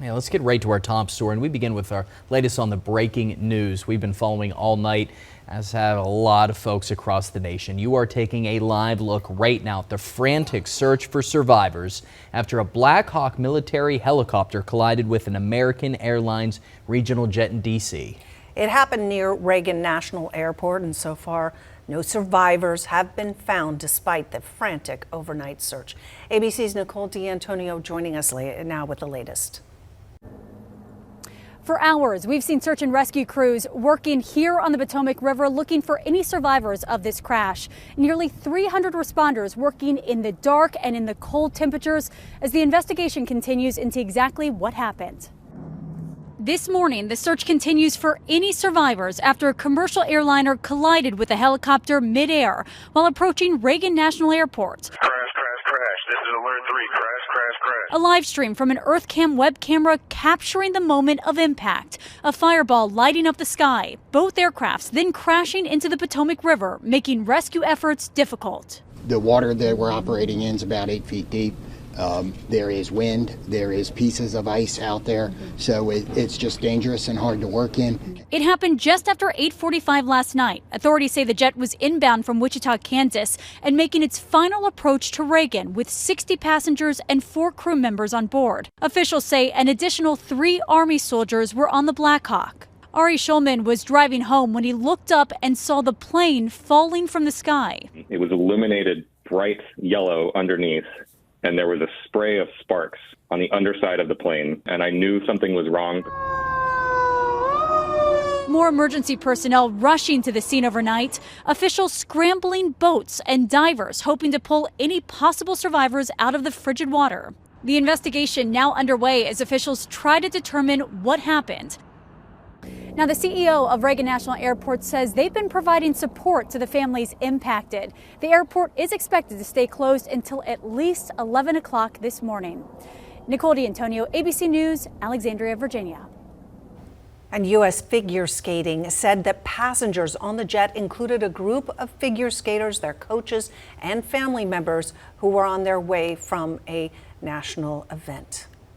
Yeah, let's get right to our top story, and we begin with our latest on the breaking news we've been following all night, as have a lot of folks across the nation. You are taking a live look right now at the frantic search for survivors after a Black Hawk military helicopter collided with an American Airlines regional jet in D.C. It happened near Reagan National Airport, and so far, no survivors have been found despite the frantic overnight search. ABC's Nicole D'Antonio joining us now with the latest. For hours, we've seen search and rescue crews working here on the Potomac River looking for any survivors of this crash. Nearly 300 responders working in the dark and in the cold temperatures as the investigation continues into exactly what happened. This morning, the search continues for any survivors after a commercial airliner collided with a helicopter midair while approaching Reagan National Airport. Crash. This is alert 3. Crash. A live stream from an EarthCam web camera capturing the moment of impact. A fireball lighting up the sky. Both aircrafts then crashing into the Potomac River, making rescue efforts difficult. The water that we're operating in is about 8 feet deep. There is wind, there is pieces of ice out there, so it's just dangerous and hard to work in. It happened just after 8:45 last night. Authorities say the jet was inbound from Wichita, Kansas, and making its final approach to Reagan with 60 passengers and 4 crew members on board. Officials say an additional 3 Army soldiers were on the Black Hawk. Ari Schulman was driving home when he looked up and saw the plane falling from the sky. It was illuminated bright yellow underneath, and there was a spray of sparks on the underside of the plane, and I knew something was wrong. More emergency personnel rushing to the scene overnight, officials scrambling boats and divers hoping to pull any possible survivors out of the frigid water. The investigation now underway as officials try to determine what happened. Now, the CEO of Reagan National Airport says they've been providing support to the families impacted. The airport is expected to stay closed until at least 11 o'clock this morning. Nicole D'Antonio, ABC News, Alexandria, Virginia. And U.S. figure skating said that passengers on the jet included a group of figure skaters, their coaches, and family members who were on their way from a national event.